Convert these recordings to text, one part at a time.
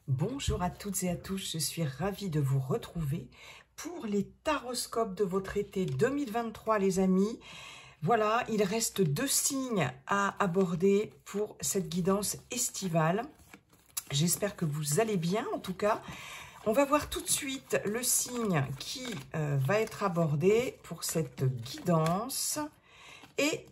Bonjour à toutes et à tous, je suis ravie de vous retrouver pour les taroscopes de votre été 2023 les amis. Voilà, il reste 2 signes à aborder pour cette guidance estivale. J'espère que vous allez bien en tout cas. On va voir tout de suite le signe qui va être abordé pour cette guidance. Et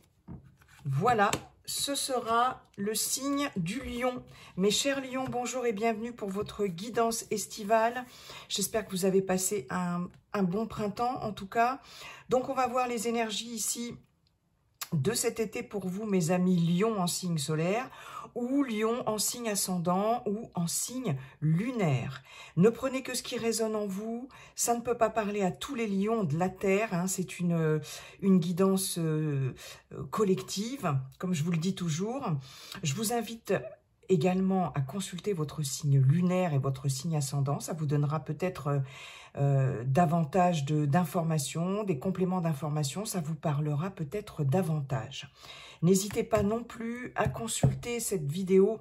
voilà, ce sera le signe du lion. Mes chers lions, bonjour et bienvenue pour votre guidance estivale. J'espère que vous avez passé un bon printemps en tout cas. Donc on va voir les énergies ici de cet été pour vous, mes amis lions en signe solaire, ou lion en signe ascendant, ou en signe lunaire. Ne prenez que ce qui résonne en vous, ça ne peut pas parler à tous les lions de la Terre, hein. C'est une guidance collective, comme je vous le dis toujours. Je vous invite également à consulter votre signe lunaire et votre signe ascendant, ça vous donnera peut-être davantage d'informations, des compléments d'informations, ça vous parlera peut-être davantage. N'hésitez pas non plus à consulter cette vidéo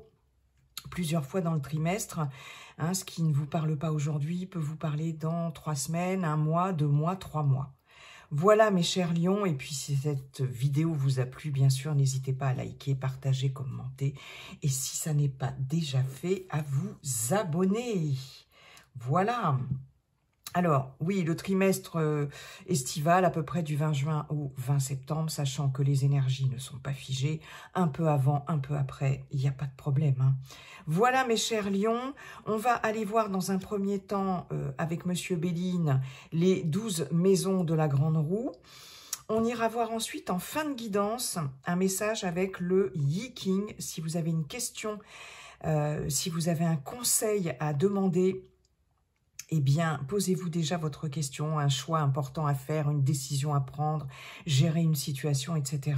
plusieurs fois dans le trimestre. Hein, ce qui ne vous parle pas aujourd'hui peut vous parler dans 3 semaines, 1 mois, 2 mois, 3 mois. Voilà mes chers lions, et puis si cette vidéo vous a plu, bien sûr, n'hésitez pas à liker, partager, commenter, et si ça n'est pas déjà fait, à vous abonner. Voilà. Alors, oui, le trimestre estival, à peu près du 20 juin au 20 septembre, sachant que les énergies ne sont pas figées, un peu avant, un peu après, il n'y a pas de problème. Hein. Voilà, mes chers lions, on va aller voir dans un premier temps, avec Monsieur Béline, les 12 maisons de la Grande Roue. On ira voir ensuite, en fin de guidance, un message avec le Yi King. Si vous avez une question, si vous avez un conseil à demander, eh bien, posez-vous déjà votre question, un choix important à faire, une décision à prendre, gérer une situation, etc.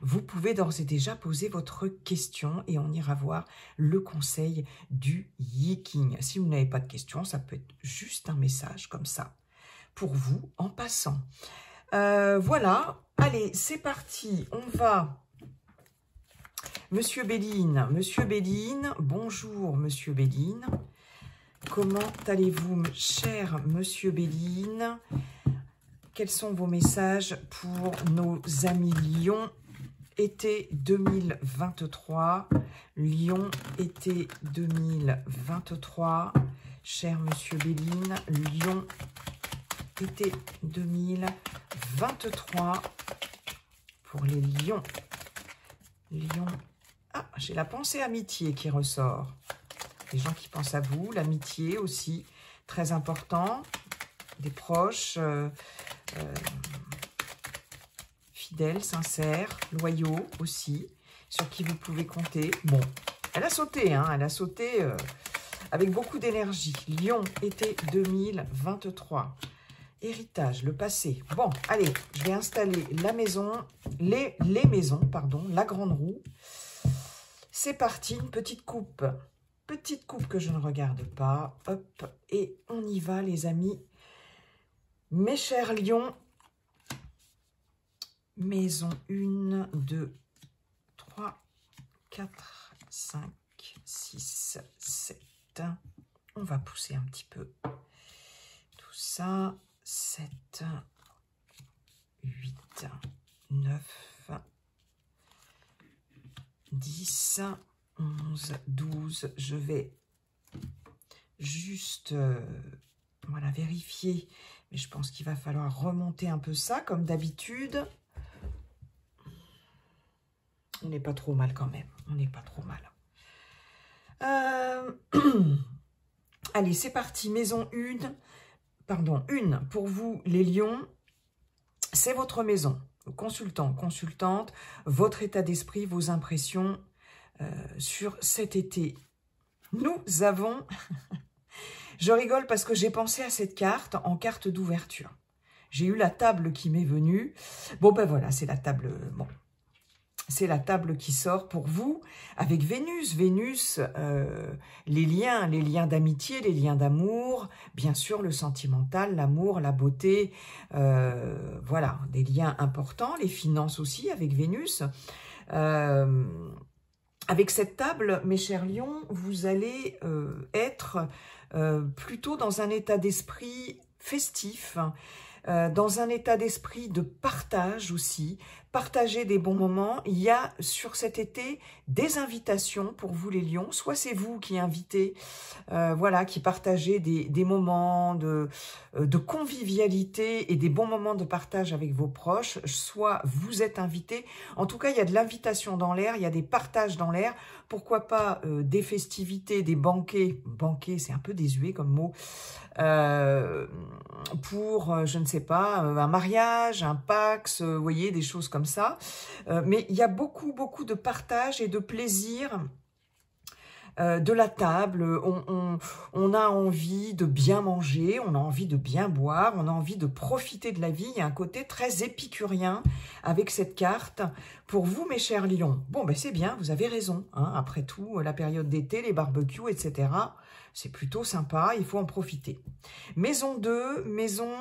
Vous pouvez d'ores et déjà poser votre question et on ira voir le conseil du Yi King. Si vous n'avez pas de question, ça peut être juste un message comme ça pour vous en passant. Voilà, allez, c'est parti, on va... Monsieur Béline, bonjour Monsieur Béline. Comment allez-vous, cher Monsieur Béline? Quels sont vos messages pour nos amis Lion, été 2023? Lion, été 2023. Cher Monsieur Béline, Lion, été 2023. Pour les lions. Lion. Ah, j'ai la pensée amitié qui ressort. Les gens qui pensent à vous, l'amitié aussi, très important, des proches, fidèles, sincères, loyaux aussi, sur qui vous pouvez compter. Bon, elle a sauté, hein, elle a sauté avec beaucoup d'énergie. Lion, été 2023. Héritage, le passé. Bon, allez, je vais installer la maison, les maisons, pardon, la Grande Roue. C'est parti, une petite coupe. Petite coupe que je ne regarde pas. Hop, et on y va, les amis. Mes chers lions. Maison 1, 2, 3, 4, 5, 6, 7. On va pousser un petit peu tout ça. 7, 8, 9, 10, 11, 12, je vais juste voilà, vérifier, mais je pense qu'il va falloir remonter un peu ça, comme d'habitude. On n'est pas trop mal quand même, on n'est pas trop mal. Allez, c'est parti, maison 1, pardon, 1 pour vous les lions, c'est votre maison, consultant, consultante, votre état d'esprit, vos impressions, sur cet été. Nous avons, je rigole parce que j'ai pensé à cette carte en carte d'ouverture. J'ai eu la table qui m'est venue. Bon ben voilà, c'est la table, bon, c'est la table qui sort pour vous avec Vénus. Vénus, les liens d'amitié, les liens d'amour, bien sûr le sentimental, l'amour, la beauté, voilà, des liens importants, les finances aussi avec Vénus. Avec cette table, mes chers lions, vous allez être plutôt dans un état d'esprit festif, dans un état d'esprit de partage aussi, partager des bons moments. Il y a sur cet été des invitations pour vous les lions, soit c'est vous qui invitez, voilà, qui partagez des moments de convivialité et des bons moments de partage avec vos proches, soit vous êtes invité. En tout cas, il y a de l'invitation dans l'air, il y a des partages dans l'air, pourquoi pas des festivités, des banquets, c'est un peu désuet comme mot, pour, je ne sais pas, un mariage, un Pax, vous voyez, des choses comme ça. Mais il y a beaucoup de partage et de plaisir de la table. On a envie de bien manger, on a envie de bien boire, on a envie de profiter de la vie. Il y a un côté très épicurien avec cette carte. Pour vous, mes chers lions, bon, ben c'est bien, vous avez raison. Hein, après tout, la période d'été, les barbecues, etc., c'est plutôt sympa, il faut en profiter. Maison 2, maison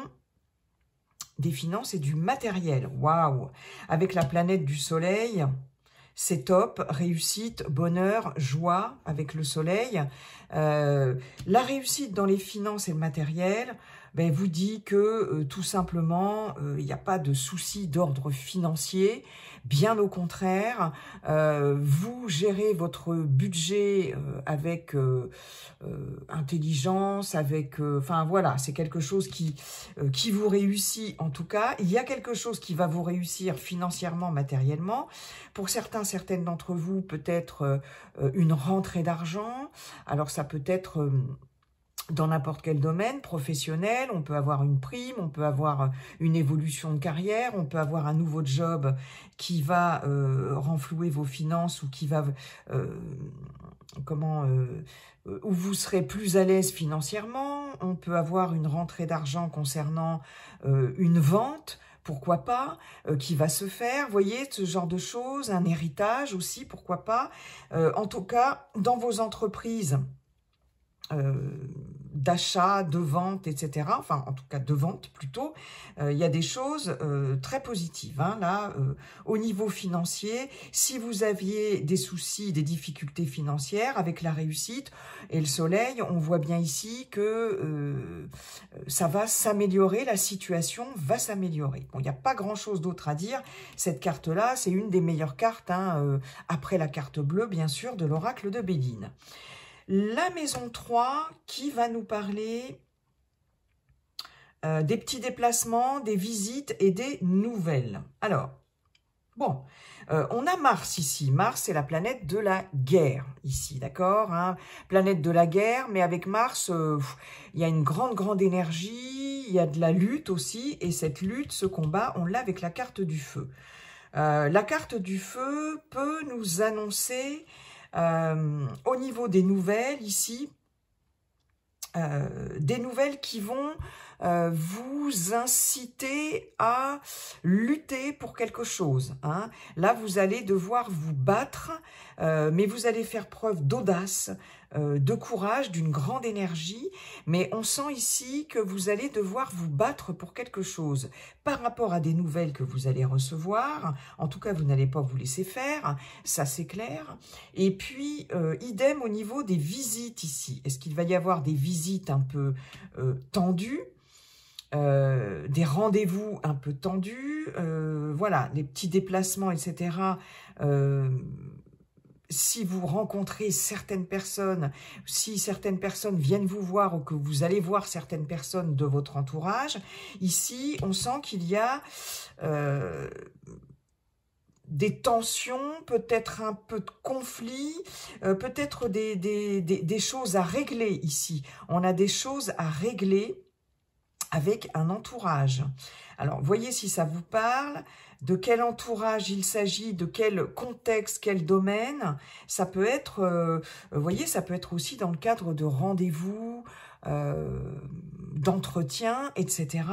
des finances et du matériel. Waouh! Avec la planète du soleil, c'est top. Réussite, bonheur, joie avec le soleil. La réussite dans les finances et le matériel, ben, vous dit que tout simplement, il n'y a pas de souci d'ordre financier. Bien au contraire, vous gérez votre budget avec intelligence, avec, enfin voilà, c'est quelque chose qui vous réussit en tout cas. Il y a quelque chose qui va vous réussir financièrement, matériellement. Pour certaines d'entre vous, peut-être une rentrée d'argent. Alors ça peut être dans n'importe quel domaine professionnel, on peut avoir une prime, on peut avoir une évolution de carrière, on peut avoir un nouveau job qui va renflouer vos finances ou qui va, où vous serez plus à l'aise financièrement. On peut avoir une rentrée d'argent concernant une vente, pourquoi pas, qui va se faire, vous voyez, ce genre de choses, un héritage aussi, pourquoi pas. En tout cas, dans vos entreprises, d'achat, de vente, etc. Enfin, en tout cas, de vente plutôt. Il y a des choses très positives. Hein, là, au niveau financier, si vous aviez des soucis, des difficultés financières avec la réussite et le soleil, on voit bien ici que ça va s'améliorer, la situation va s'améliorer. Bon, il n'y a pas grand-chose d'autre à dire. Cette carte-là, c'est une des meilleures cartes, hein, après la carte bleue, bien sûr, de l'oracle de Béline. La maison 3 qui va nous parler des petits déplacements, des visites et des nouvelles. Alors, bon, on a Mars ici. Mars, c'est la planète de la guerre ici, d'accord, hein, planète de la guerre, mais avec Mars, il y a une grande énergie, il y a de la lutte aussi, et cette lutte, ce combat, on l'a avec la carte du feu. La carte du feu peut nous annoncer... au niveau des nouvelles, ici, des nouvelles qui vont vous inciter à lutter pour quelque chose. Hein. Là, vous allez devoir vous battre, mais vous allez faire preuve d'audace, de courage, d'une grande énergie. Mais on sent ici que vous allez devoir vous battre pour quelque chose par rapport à des nouvelles que vous allez recevoir. En tout cas, vous n'allez pas vous laisser faire, ça c'est clair. Et puis, idem au niveau des visites ici. Est-ce qu'il va y avoir des visites un peu tendues ? Des rendez-vous un peu tendus, voilà, des petits déplacements, etc. Si vous rencontrez certaines personnes, si certaines personnes viennent vous voir ou que vous allez voir certaines personnes de votre entourage, ici, on sent qu'il y a des tensions, peut-être un peu de conflits, peut-être des choses à régler ici. On a des choses à régler avec un entourage. Alors, voyez si ça vous parle, de quel entourage il s'agit, de quel contexte, quel domaine. Ça peut être, vous voyez, ça peut être aussi dans le cadre de rendez-vous, d'entretien, etc.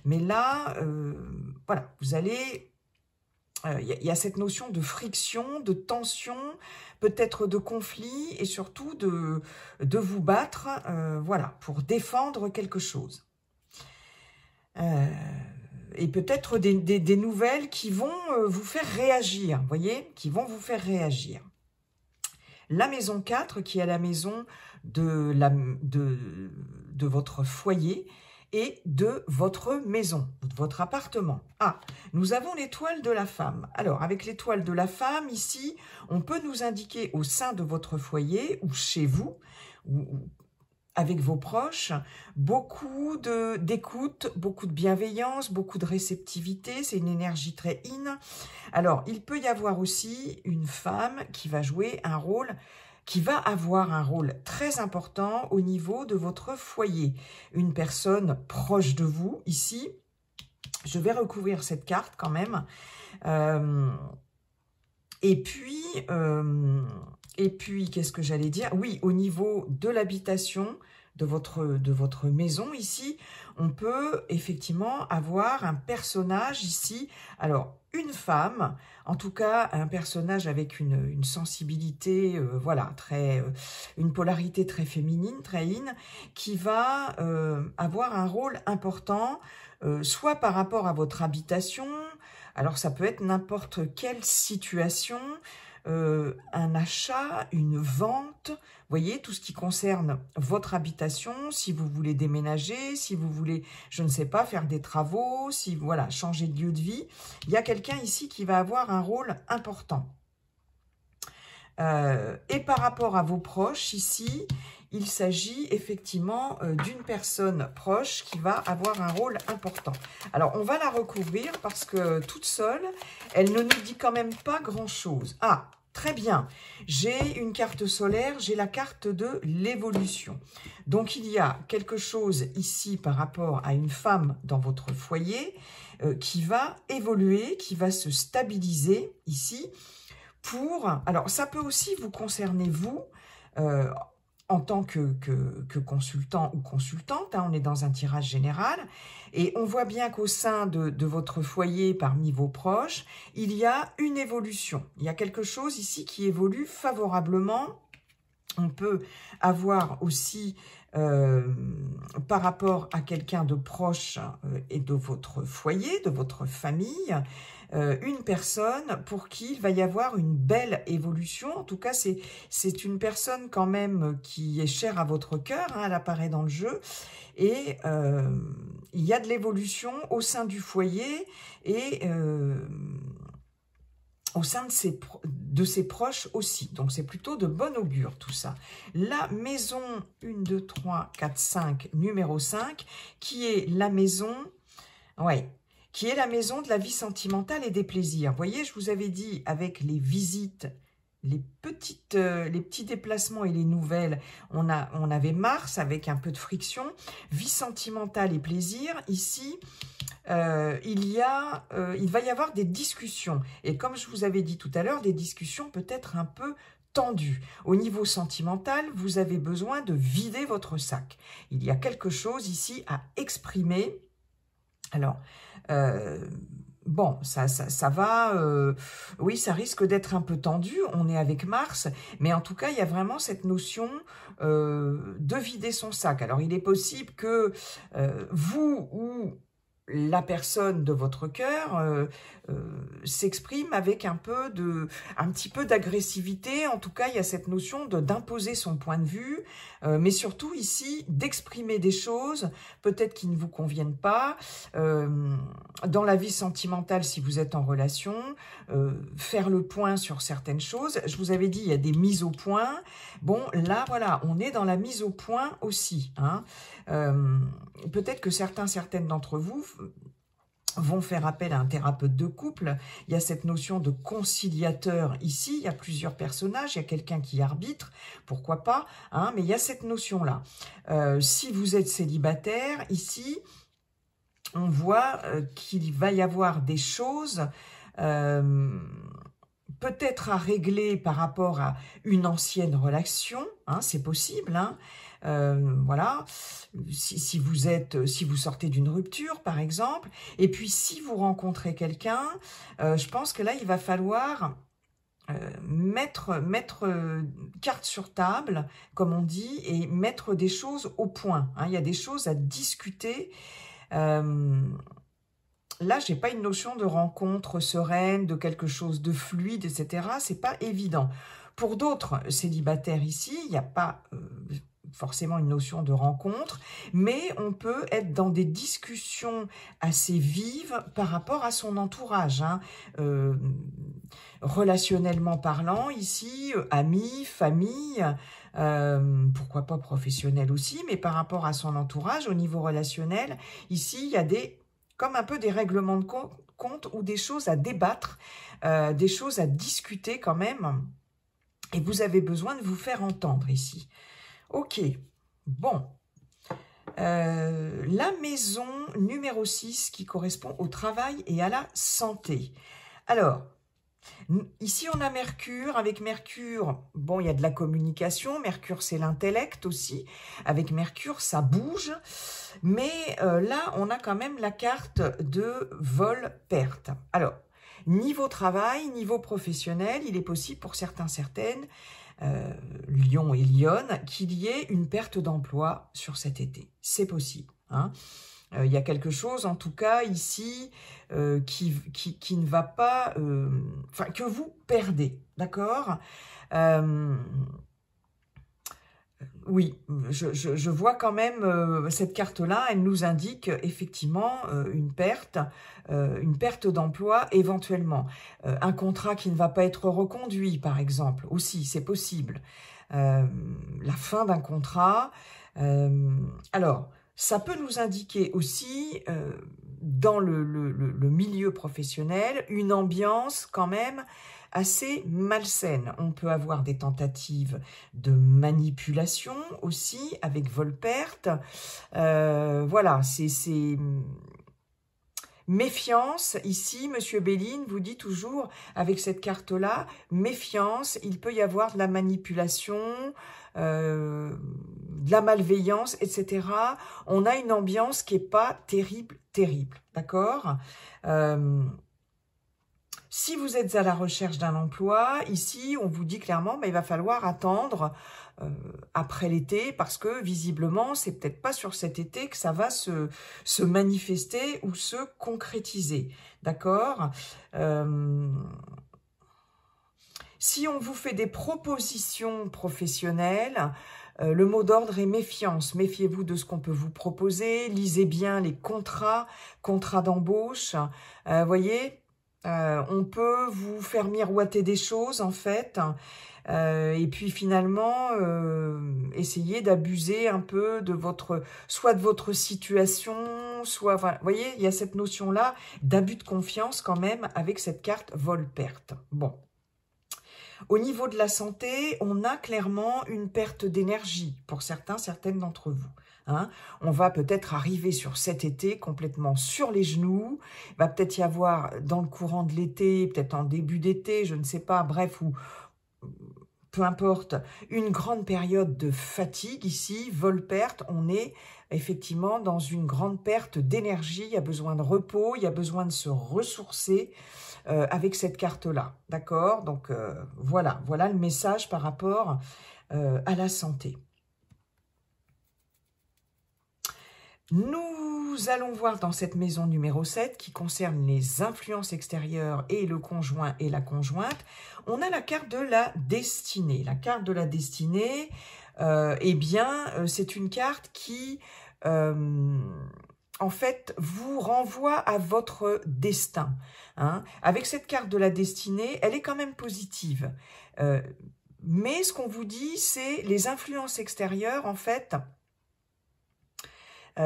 Mais là, voilà, vous allez... Il y a cette notion de friction, de tension, peut-être de conflit, et surtout de vous battre, voilà, pour défendre quelque chose. Et peut-être des nouvelles qui vont vous faire réagir, vous voyez, qui vont vous faire réagir. la maison 4 qui est la maison de votre foyer et de votre maison, de votre appartement. Ah, nous avons l'étoile de la femme. Alors, avec l'étoile de la femme, ici, on peut nous indiquer au sein de votre foyer ou chez vous, ou avec vos proches, beaucoup d'écoute, beaucoup de bienveillance, beaucoup de réceptivité. C'est une énergie très in. Alors, il peut y avoir aussi une femme qui va jouer un rôle, qui va avoir un rôle très important au niveau de votre foyer. Une personne proche de vous, ici. Je vais recouvrir cette carte quand même. Et puis, qu'est-ce que j'allais dire? Oui, au niveau de l'habitation de votre maison ici, on peut effectivement avoir un personnage ici. Alors, une femme, en tout cas un personnage avec une sensibilité, voilà, une polarité très féminine, très in, qui va avoir un rôle important, soit par rapport à votre habitation. Alors, ça peut être n'importe quelle situation, un achat, une vente, vous voyez, tout ce qui concerne votre habitation, si vous voulez déménager, si vous voulez, je ne sais pas, faire des travaux, si, voilà, changer de lieu de vie. Il y a quelqu'un ici qui va avoir un rôle important. Et par rapport à vos proches, ici, il s'agit effectivement d'une personne proche qui va avoir un rôle important. Alors, on va la recouvrir parce que toute seule, elle ne nous dit quand même pas grand-chose. Ah, très bien. J'ai une carte solaire, j'ai la carte de l'évolution. Donc, il y a quelque chose ici par rapport à une femme dans votre foyer qui va évoluer, qui va se stabiliser ici. Alors, ça peut aussi vous concerner, vous, en tant que consultant ou consultante, hein, on est dans un tirage général, et on voit bien qu'au sein de votre foyer, parmi vos proches, il y a une évolution. Il y a quelque chose ici qui évolue favorablement. On peut avoir aussi, par rapport à quelqu'un de proche et de votre foyer, de votre famille, une personne pour qui il va y avoir une belle évolution. En tout cas, c'est une personne quand même qui est chère à votre cœur, hein, elle apparaît dans le jeu. Et il y a de l'évolution au sein du foyer et au sein de ses proches aussi. Donc, c'est plutôt de bon augure, tout ça. La maison 1, 2, 3, 4, 5, numéro 5, qui est la maison... Ouais, qui est la maison de la vie sentimentale et des plaisirs. Vous voyez, je vous avais dit, avec les visites, les petits déplacements et les nouvelles, on avait Mars avec un peu de friction. Vie sentimentale et plaisir, ici, il va y avoir des discussions. Et comme je vous avais dit tout à l'heure, des discussions peut-être un peu tendues. Au niveau sentimental, vous avez besoin de vider votre sac. Il y a quelque chose ici à exprimer. Alors, bon, ça va, oui, ça risque d'être un peu tendu, on est avec Mars, mais en tout cas, il y a vraiment cette notion de vider son sac. Alors, il est possible que vous ou la personne de votre cœur s'exprime avec un petit peu d'agressivité. En tout cas, il y a cette notion d'imposer son point de vue, mais surtout ici, d'exprimer des choses peut-être qui ne vous conviennent pas. Dans la vie sentimentale, si vous êtes en relation, faire le point sur certaines choses. Je vous avais dit, il y a des mises au point. Bon, là, voilà, on est dans la mise au point aussi, hein. Peut-être que certaines d'entre vous vont faire appel à un thérapeute de couple. Il y a cette notion de conciliateur ici, il y a plusieurs personnages, il y a quelqu'un qui arbitre, pourquoi pas, hein, mais il y a cette notion-là. Si vous êtes célibataire, ici, on voit qu'il va y avoir des choses peut-être à régler par rapport à une ancienne relation, hein, c'est possible, hein. Voilà, si vous sortez d'une rupture par exemple, et puis si vous rencontrez quelqu'un, je pense que là il va falloir mettre carte sur table, comme on dit, et mettre des choses au point, hein. Il y a des choses à discuter. Là, j'ai pas une notion de rencontre sereine, de quelque chose de fluide, etc. C'est pas évident. Pour d'autres célibataires ici, il n'y a pas forcément une notion de rencontre, mais on peut être dans des discussions assez vives par rapport à son entourage, hein. Relationnellement parlant, ici, amis, famille, pourquoi pas professionnel aussi, mais par rapport à son entourage, au niveau relationnel, ici, il y a comme un peu des règlements de compte ou des choses à débattre, des choses à discuter quand même, et vous avez besoin de vous faire entendre ici. Ok, bon. La maison numéro 6 qui correspond au travail et à la santé. Alors, ici on a Mercure. Avec Mercure, bon, il y a de la communication. Mercure, c'est l'intellect aussi. Avec Mercure, ça bouge. Mais là, on a quand même la carte de vol-perte. Alors, niveau travail, niveau professionnel, il est possible pour certains, certaines, Lyon et Lyon, qu'il y ait une perte d'emploi sur cet été. C'est possible, hein. Il y a quelque chose, en tout cas, ici, qui ne va pas... Enfin, que vous perdez, d'accord? Oui, je vois quand même cette carte-là, elle nous indique effectivement une perte d'emploi éventuellement. Un contrat qui ne va pas être reconduit, par exemple, aussi, c'est possible. La fin d'un contrat. Alors, ça peut nous indiquer aussi, dans le milieu professionnel, une ambiance quand même assez malsaine. On peut avoir des tentatives de manipulation aussi avec vol-perte. Voilà, c'est méfiance. Ici, Monsieur Béline vous dit toujours, avec cette carte-là, méfiance, il peut y avoir de la manipulation, de la malveillance, etc. On a une ambiance qui n'est pas terrible, d'accord? Si vous êtes à la recherche d'un emploi, ici, on vous dit clairement, il va falloir attendre après l'été, parce que visiblement, c'est peut-être pas sur cet été que ça va se manifester ou se concrétiser. D'accord? Si on vous fait des propositions professionnelles, le mot d'ordre est méfiance. Méfiez-vous de ce qu'on peut vous proposer. Lisez bien les contrats d'embauche. Voyez, on peut vous faire miroiter des choses, en fait. Et puis finalement, essayer d'abuser un peu de soit de votre situation, soit... Enfin, vous voyez, il y a cette notion-là d'abus de confiance quand même avec cette carte vol-perte. Bon. Au niveau de la santé, on a clairement une perte d'énergie pour certaines d'entre vous. Hein. On va peut-être arriver sur cet été complètement sur les genoux. Il va peut-être y avoir dans le courant de l'été, peut-être en début d'été, je ne sais pas, bref, ou peu importe, une grande période de fatigue ici, vol-perte, on est effectivement dans une grande perte d'énergie, il y a besoin de repos, il y a besoin de se ressourcer avec cette carte-là, d'accord? Donc voilà le message par rapport à la santé. Nous allons voir dans cette maison numéro 7 qui concerne les influences extérieures et le conjoint et la conjointe, on a la carte de la destinée. La carte de la destinée, eh bien, c'est une carte qui, en fait, vous renvoie à votre destin. Hein. Avec cette carte de la destinée, elle est quand même positive. Mais ce qu'on vous dit, c'est les influences extérieures, en fait...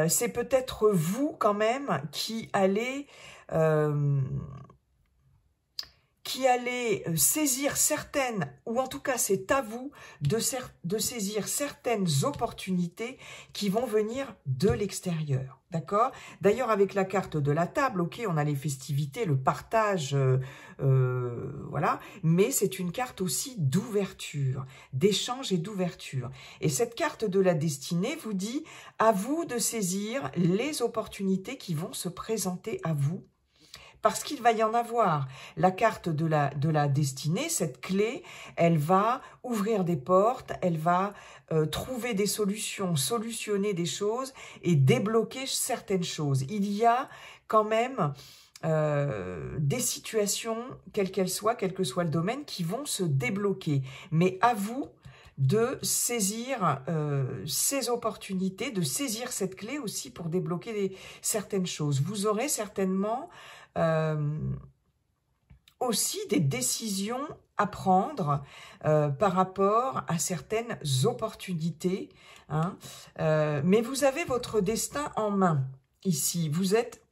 c'est peut-être vous quand même qui allez saisir certaines, ou en tout cas c'est à vous de saisir certaines opportunités qui vont venir de l'extérieur, d'accord? D'ailleurs avec la carte de la table, ok, on a les festivités, le partage, voilà, mais c'est une carte aussi d'ouverture, d'échange et d'ouverture. Et cette carte de la destinée vous dit à vous de saisir les opportunités qui vont se présenter à vous, parce qu'il va y en avoir. La carte de la destinée, cette clé, elle va ouvrir des portes, elle va trouver des solutions, solutionner des choses et débloquer certaines choses. Il y a quand même des situations, quelles qu'elles soient, quel que soit le domaine, qui vont se débloquer. Mais à vous de saisir ces opportunités, de saisir cette clé aussi pour débloquer certaines choses. Vous aurez certainement aussi des décisions à prendre par rapport à certaines opportunités, hein. Mais vous avez votre destin en main ici.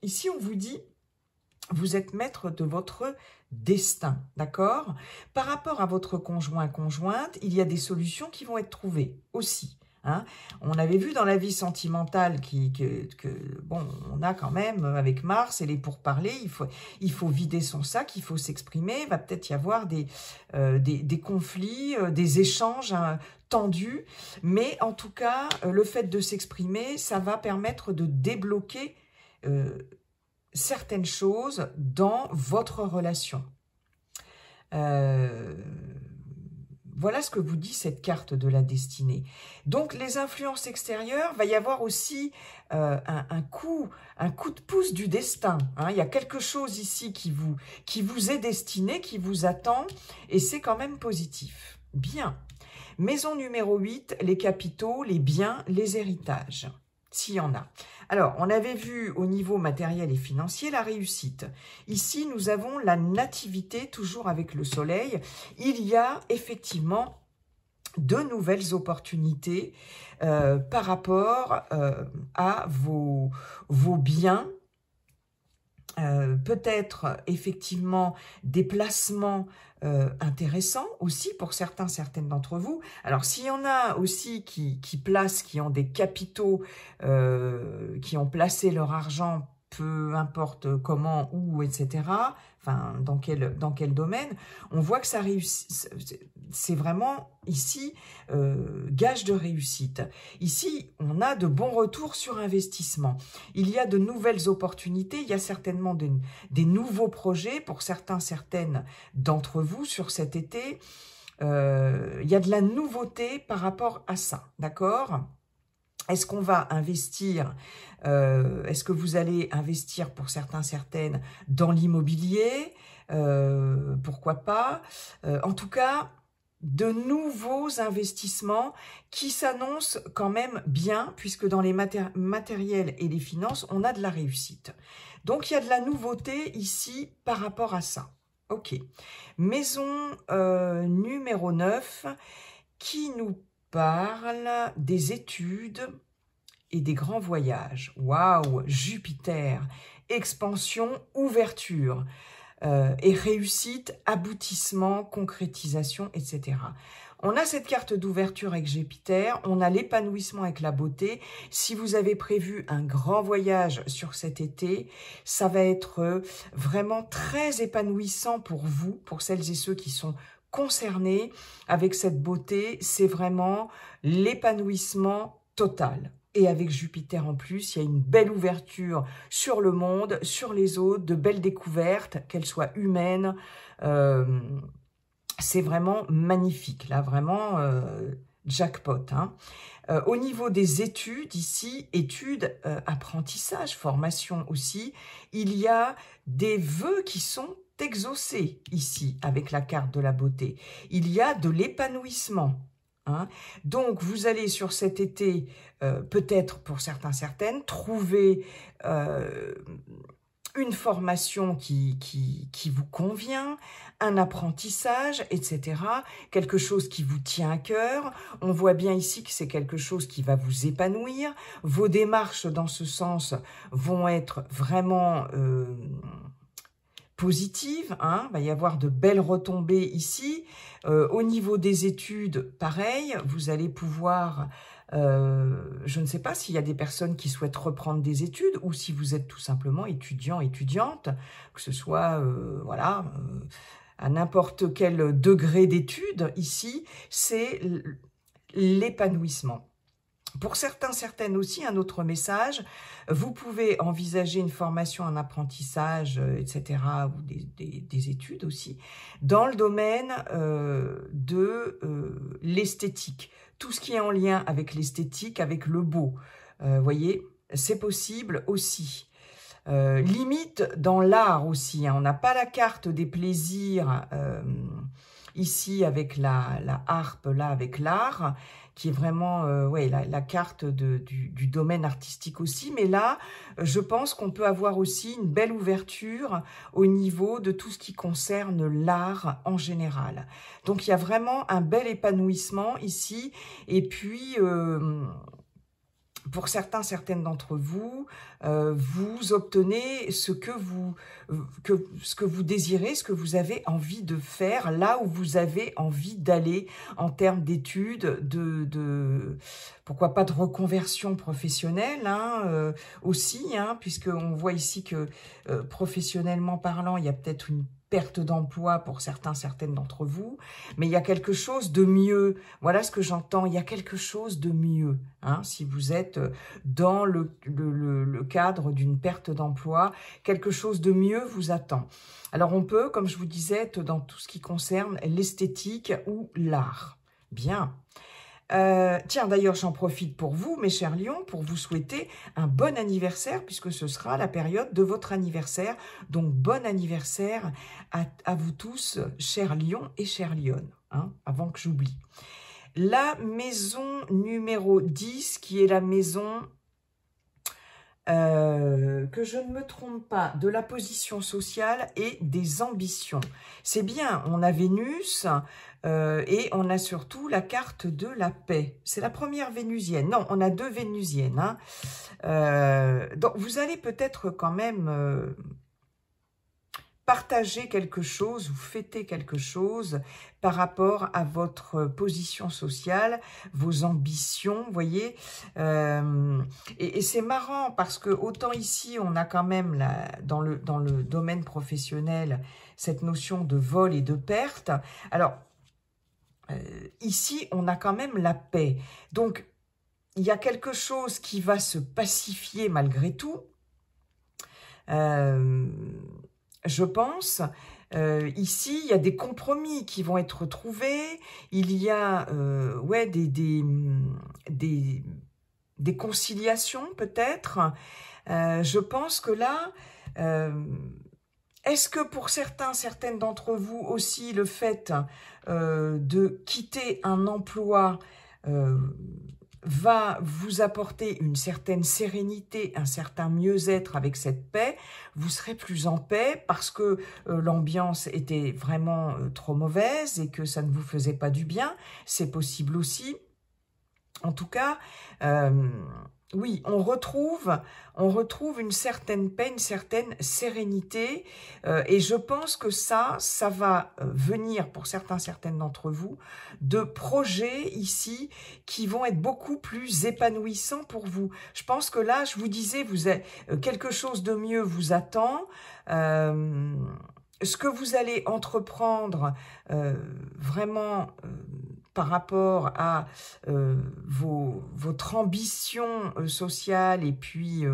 Ici on vous dit, vous êtes maître de votre destin, d'accord? Par rapport à votre conjoint, conjointe, il y a des solutions qui vont être trouvées aussi, hein. On avait vu dans la vie sentimentale bon, on a quand même, avec Mars et les pourparlers, il faut vider son sac, il faut s'exprimer, il va peut-être y avoir des conflits, des échanges tendus, mais en tout cas, le fait de s'exprimer, ça va permettre de débloquer certaines choses dans votre relation. Voilà ce que vous dit cette carte de la destinée. Donc, les influences extérieures, va y avoir aussi un coup de pouce du destin, hein. Il y a quelque chose ici qui vous est destiné, qui vous attend, et c'est quand même positif. Bien. Maison numéro 8, les capitaux, les biens, les héritages, s'il y en a. Alors, on avait vu au niveau matériel et financier la réussite. Ici, nous avons la nativité, toujours avec le soleil. Il y a effectivement de nouvelles opportunités par rapport à vos biens. Peut-être effectivement des placements intéressants aussi pour certaines d'entre vous. Alors s'il y en a aussi qui ont des capitaux, qui ont placé leur argent, peu importe comment, où, etc., enfin dans quel domaine, on voit que ça réussit. C'est vraiment ici gage de réussite. Ici, on a de bons retours sur investissement. Il y a de nouvelles opportunités, il y a certainement des nouveaux projets pour certaines d'entre vous sur cet été. Il y a de la nouveauté par rapport à ça, d'accord ? Est-ce qu'on va investir, est-ce que vous allez investir pour certaines dans l'immobilier, pourquoi pas, en tout cas, de nouveaux investissements qui s'annoncent quand même bien, puisque dans les matériels et les finances, on a de la réussite. Donc, il y a de la nouveauté ici par rapport à ça. Ok. Maison numéro 9, qui nous parle des études et des grands voyages. Waouh, Jupiter, expansion, ouverture. Et réussite, aboutissement, concrétisation, etc. On a cette carte d'ouverture avec Jupiter, on a l'épanouissement avec la beauté. Si vous avez prévu un grand voyage sur cet été, ça va être vraiment très épanouissant pour vous, pour celles et ceux qui sont concernés avec cette beauté. C'est vraiment l'épanouissement total. Et avec Jupiter en plus, il y a une belle ouverture sur le monde, sur les autres, de belles découvertes, qu'elles soient humaines. C'est vraiment magnifique, là, vraiment jackpot, hein. Au niveau des études, ici, études, apprentissage, formation aussi, il y a des vœux qui sont exaucés ici, avec la carte de la beauté. Il y a de l'épanouissement. Hein. Donc, vous allez sur cet été, peut-être pour certaines, trouver une formation qui vous convient, un apprentissage, etc. Quelque chose qui vous tient à cœur. On voit bien ici que c'est quelque chose qui va vous épanouir. Vos démarches dans ce sens vont être vraiment positives, hein. Il va y avoir de belles retombées ici. Au niveau des études, pareil, vous allez pouvoir... je ne sais pas s'il y a des personnes qui souhaitent reprendre des études ou si vous êtes tout simplement étudiant, étudiante, que ce soit, voilà, à n'importe quel degré d'études, ici, c'est l'épanouissement. Pour certaines aussi, un autre message, vous pouvez envisager une formation, un apprentissage, etc., ou des études aussi, dans le domaine de l'esthétique. Tout ce qui est en lien avec l'esthétique, avec le beau. Voyez, c'est possible aussi. limite dans l'art aussi. Hein. On n'a pas la carte des plaisirs ici avec la harpe, là avec l'art, qui est vraiment ouais, la carte du domaine artistique aussi. Mais là, je pense qu'on peut avoir aussi une belle ouverture au niveau de tout ce qui concerne l'art en général. Donc, il y a vraiment un bel épanouissement ici. Et puis... pour certaines d'entre vous, vous obtenez ce que vous désirez, ce que vous avez envie de faire, là où vous avez envie d'aller en termes d'études, pourquoi pas de reconversion professionnelle hein, aussi, hein, puisqu'on voit ici que professionnellement parlant, il y a peut-être une perte d'emploi pour certaines d'entre vous, mais il y a quelque chose de mieux. Voilà ce que j'entends, il y a quelque chose de mieux. Hein, si vous êtes dans le cadre d'une perte d'emploi, quelque chose de mieux vous attend. Alors on peut, comme je vous disais, être dans tout ce qui concerne l'esthétique ou l'art. Bien. Tiens, d'ailleurs, j'en profite pour vous, mes chers lions, pour vous souhaiter un bon anniversaire, puisque ce sera la période de votre anniversaire. Donc, bon anniversaire à vous tous, chers lions et chères lionnes, hein, avant que j'oublie. La maison numéro 10, qui est la maison... que je ne me trompe pas, de la position sociale et des ambitions. C'est bien, on a Vénus et on a surtout la carte de la paix. C'est la première vénusienne. Non, on a deux vénusiennes. Hein. Donc, vous allez peut-être quand même... partager quelque chose ou fêter quelque chose par rapport à votre position sociale, vos ambitions, vous voyez. Et c'est marrant parce que autant ici, on a quand même dans le domaine professionnel cette notion de vol et de perte. Alors, ici, on a quand même la paix. Donc, il y a quelque chose qui va se pacifier malgré tout. Je pense, ici, il y a des compromis qui vont être trouvés, il y a ouais, des conciliations peut-être. Je pense que là, est-ce que pour certaines d'entre vous aussi, le fait de quitter un emploi va vous apporter une certaine sérénité, un certain mieux-être avec cette paix, vous serez plus en paix parce que l'ambiance était vraiment trop mauvaise et que ça ne vous faisait pas du bien, c'est possible aussi. En tout cas, oui, on retrouve une certaine paix, une certaine sérénité et je pense que ça va venir pour certaines d'entre vous de projets ici qui vont être beaucoup plus épanouissants pour vous. Je pense que là, je vous disais, quelque chose de mieux vous attend. Ce que vous allez entreprendre vraiment... par rapport à votre ambition sociale et puis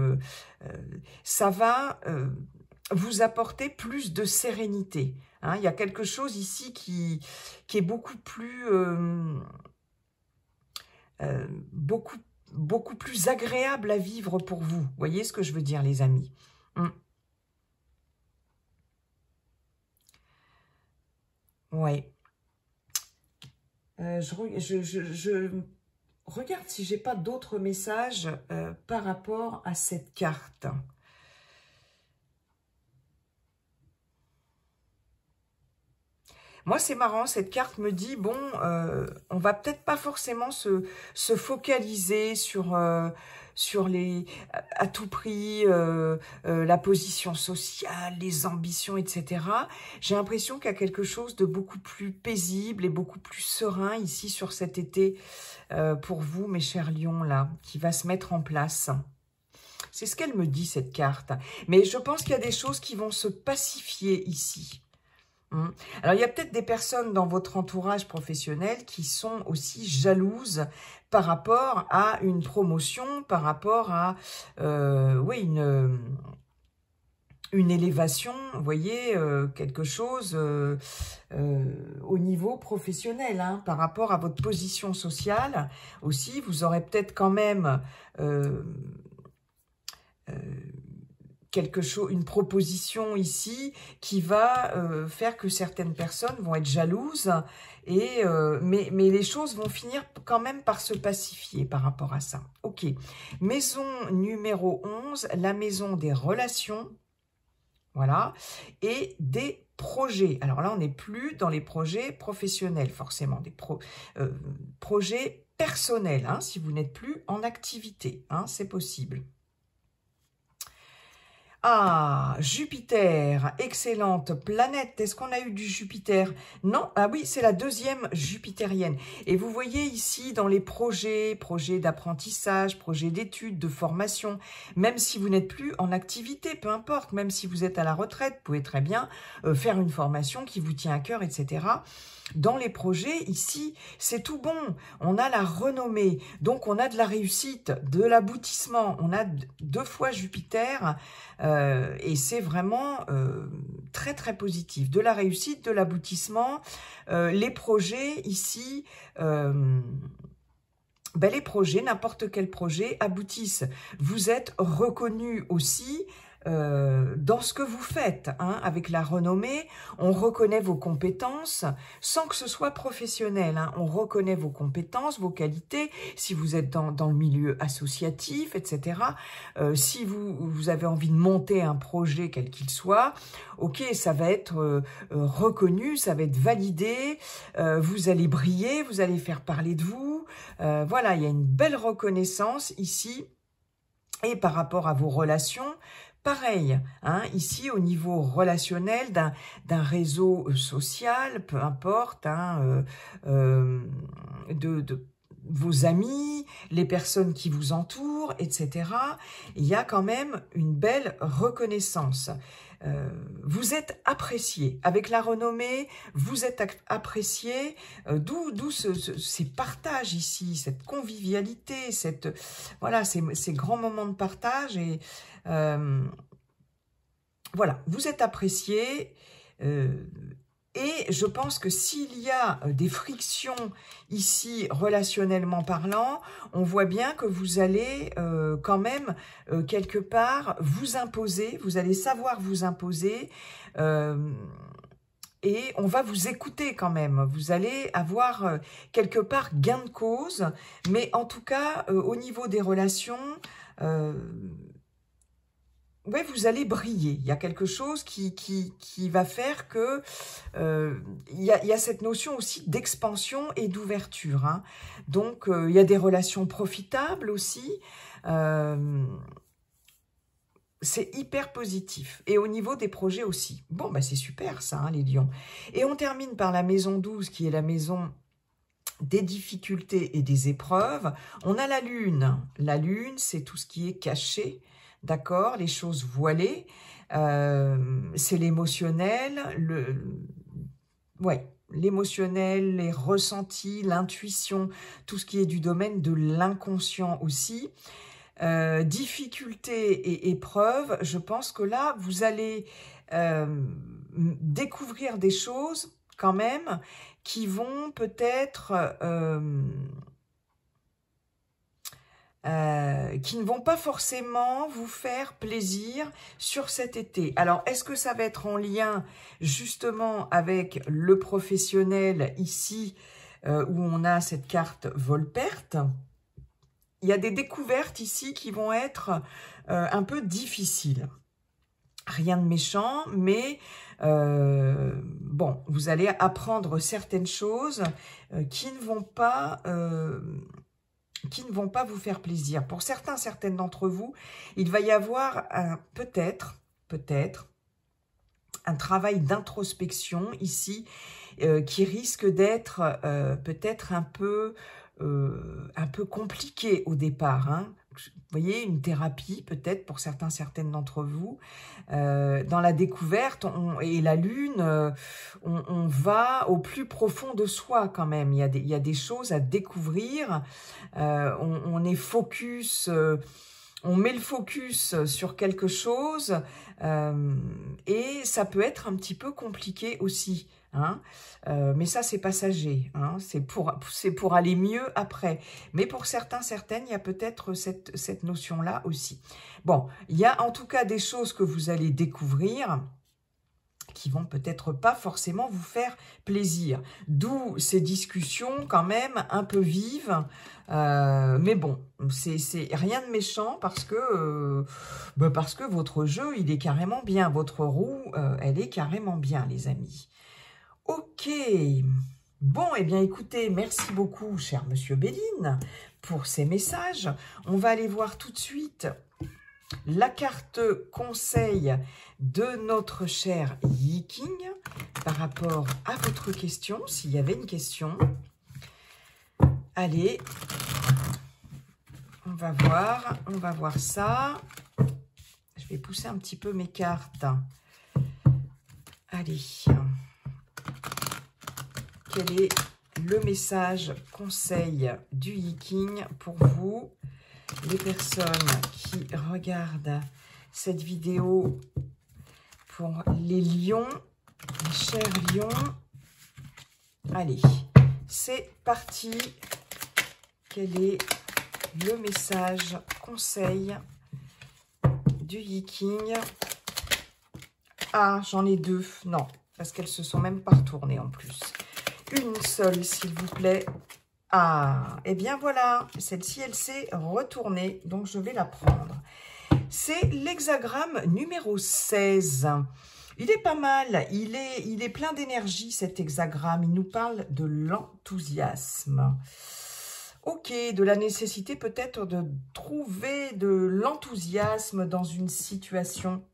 ça va vous apporter plus de sérénité. Hein. Il y a quelque chose ici qui est beaucoup plus beaucoup plus agréable à vivre pour vous. Vous voyez ce que je veux dire, les amis? Ouais. Je regarde si j'ai pas d'autres messages par rapport à cette carte. Moi, c'est marrant, cette carte me dit, bon, on va peut-être pas forcément se focaliser sur à tout prix, la position sociale, les ambitions, etc. J'ai l'impression qu'il y a quelque chose de beaucoup plus paisible et beaucoup plus serein ici sur cet été pour vous, mes chers lions, là, qui va se mettre en place. C'est ce qu'elle me dit, cette carte. Mais je pense qu'il y a des choses qui vont se pacifier ici. Alors, il y a peut-être des personnes dans votre entourage professionnel qui sont aussi jalouses par rapport à une promotion, par rapport à oui, une élévation, vous voyez, quelque chose au niveau professionnel, hein, par rapport à votre position sociale. Aussi, vous aurez peut-être quand même... quelque chose, une proposition ici qui va faire que certaines personnes vont être jalouses, et mais les choses vont finir quand même par se pacifier par rapport à ça. Ok, maison numéro 11, la maison des relations, voilà, et des projets. Alors là, on n'est plus dans les projets professionnels, forcément, des projets personnels, hein, si vous n'êtes plus en activité, hein, c'est possible. Ah, Jupiter, excellente planète. Est-ce qu'on a eu du Jupiter? Non, ah oui, c'est la deuxième jupitérienne. Et vous voyez ici dans les projets d'apprentissage, projets d'études, de formation, même si vous n'êtes plus en activité, peu importe, même si vous êtes à la retraite, vous pouvez très bien faire une formation qui vous tient à cœur, etc. Dans les projets, ici, c'est tout bon. On a la renommée, donc on a de la réussite, de l'aboutissement. On a 2 fois Jupiter et c'est vraiment très, très positif. De la réussite, de l'aboutissement. Les projets, ici... les projets, n'importe quel projet, aboutissent. Vous êtes reconnu aussi dans ce que vous faites, hein, avec la renommée, on reconnaît vos compétences sans que ce soit professionnel, hein, on reconnaît vos compétences, vos qualités, si vous êtes dans le milieu associatif, etc. Si vous avez envie de monter un projet quel qu'il soit, ok, ça va être reconnu, ça va être validé, vous allez briller, vous allez faire parler de vous, voilà, il y a une belle reconnaissance ici. Et par rapport à vos relations, pareil, hein, ici au niveau relationnel d'un réseau social, peu importe, hein, de vos amis, les personnes qui vous entourent, etc. Il y a quand même une belle reconnaissance. Vous êtes apprécié. Avec la renommée, vous êtes apprécié. D'où ces partages ici, cette convivialité, voilà, ces grands moments de partage. Et voilà, vous êtes apprécié. Et je pense que s'il y a des frictions ici, relationnellement parlant, on voit bien que vous allez quand même, quelque part, vous imposer, vous allez savoir vous imposer, et on va vous écouter quand même. Vous allez avoir quelque part gain de cause, mais en tout cas, au niveau des relations... ouais, vous allez briller. Il y a quelque chose qui va faire que il y a cette notion aussi d'expansion et d'ouverture, hein. Donc, il y a des relations profitables aussi. C'est hyper positif. Et au niveau des projets aussi. Bon, bah c'est super ça, hein, les lions. Et on termine par la maison 12, qui est la maison des difficultés et des épreuves. On a la lune. La lune, c'est tout ce qui est caché. D'accord, les choses voilées, c'est l'émotionnel, l'émotionnel, les ressentis, l'intuition, tout ce qui est du domaine de l'inconscient aussi. Difficultés et épreuves, je pense que là, vous allez découvrir des choses quand même qui vont peut-être... qui ne vont pas forcément vous faire plaisir sur cet été. Alors, est-ce que ça va être en lien justement avec le professionnel ici, où on a cette carte vol-perte? Il y a des découvertes ici qui vont être un peu difficiles. Rien de méchant, mais bon, vous allez apprendre certaines choses qui ne vont pas vous faire plaisir. Pour certaines d'entre vous, il va y avoir peut-être un travail d'introspection ici qui risque d'être peut-être un peu compliqué au départ, hein. Vous voyez, une thérapie peut-être pour certaines d'entre vous. Dans la découverte et la lune, on va au plus profond de soi quand même. Il y a des choses à découvrir. On est focus... on met le focus sur quelque chose et ça peut être un petit peu compliqué aussi. Hein, mais ça, c'est passager. Hein, c'est pour aller mieux après. Mais pour certains, certaines, il y a peut-être cette notion-là aussi. Bon, il y a en tout cas des choses que vous allez découvrir qui vont peut-être pas forcément vous faire plaisir. D'où ces discussions quand même un peu vives. Mais bon, c'est rien de méchant parce que votre jeu, il est carrément bien. Votre roue, elle est carrément bien, les amis. Ok. Bon, eh bien, écoutez, merci beaucoup, cher Monsieur Béline, pour ces messages. On va aller voir tout de suite la carte conseil de notre cher Yi King par rapport à votre question, s'il y avait une question. Allez, on va voir ça. Je vais pousser un petit peu mes cartes. Allez. Quel est le message conseil du Yi King pour vous, les personnes qui regardent cette vidéo, pour les lions, les chers lions? Allez, c'est parti. Quel est le message conseil du Yi King? Ah, j'en ai deux. Non, parce qu'elles se sont même pas retournées en plus. Une seule, s'il vous plaît. Ah, et bien voilà, celle-ci, elle s'est retournée, donc je vais la prendre. C'est l'hexagramme numéro 16. Il est pas mal, il est plein d'énergie, cet hexagramme. Il nous parle de l'enthousiasme. Ok, de la nécessité peut-être de trouver de l'enthousiasme dans une situation.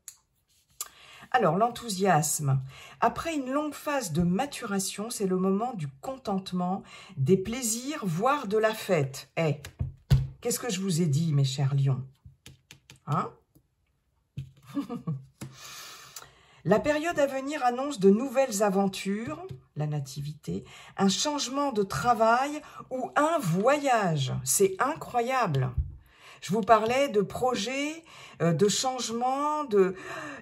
Alors, l'enthousiasme. Après une longue phase de maturation, c'est le moment du contentement, des plaisirs, voire de la fête. Eh, qu'est-ce que je vous ai dit, mes chers lions? Hein? La période à venir annonce de nouvelles aventures, la nativité, un changement de travail ou un voyage. C'est incroyable. Je vous parlais de projets, de changements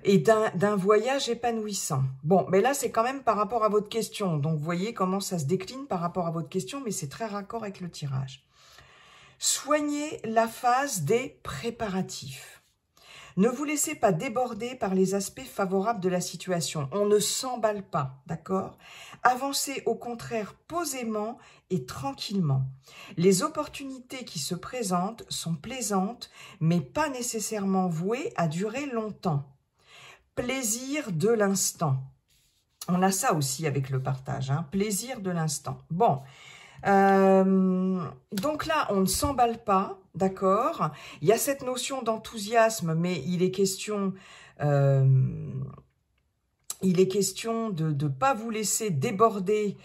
et d'un voyage épanouissant. Bon, mais là, c'est quand même par rapport à votre question. Donc, vous voyez comment ça se décline par rapport à votre question, mais c'est très raccord avec le tirage. Soignez la phase des préparatifs. Ne vous laissez pas déborder par les aspects favorables de la situation. On ne s'emballe pas, d'accord? Avancez au contraire posément et tranquillement. Les opportunités qui se présentent sont plaisantes, mais pas nécessairement vouées à durer longtemps. Plaisir de l'instant. On a ça aussi avec le partage, hein? Plaisir de l'instant. Bon. Donc là, on ne s'emballe pas, d'accord? Il y a cette notion d'enthousiasme, mais il est question de ne pas vous laisser déborder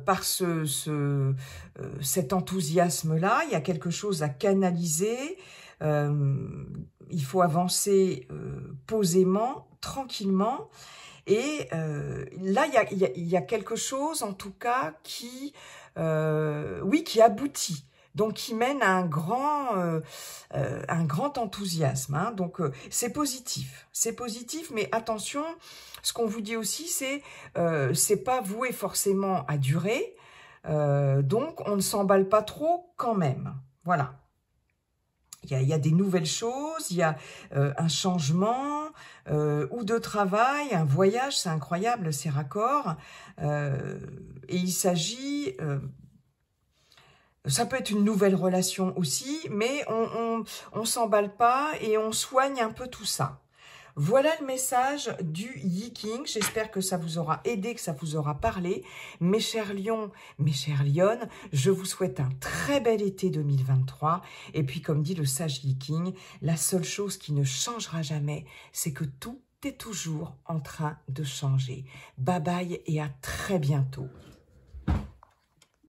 par cet enthousiasme-là. Il y a quelque chose à canaliser. Il faut avancer posément, tranquillement. Et là, il y a quelque chose, en tout cas, qui aboutit. Donc, qui mène à un grand enthousiasme. Hein. Donc, c'est positif. C'est positif, mais attention, ce qu'on vous dit aussi, c'est pas voué forcément à durer. Donc, on ne s'emballe pas trop quand même. Voilà. Il y a des nouvelles choses, il y a un changement ou de travail, un voyage, c'est incroyable, ces raccords. Et il s'agit... ça peut être une nouvelle relation aussi, mais on s'emballe pas et on soigne un peu tout ça. Voilà le message du Yi King. J'espère que ça vous aura aidé, que ça vous aura parlé. Mes chers lions, mes chères lionnes, je vous souhaite un très bel été 2023. Et puis, comme dit le sage Yi King, la seule chose qui ne changera jamais, c'est que tout est toujours en train de changer. Bye bye et à très bientôt.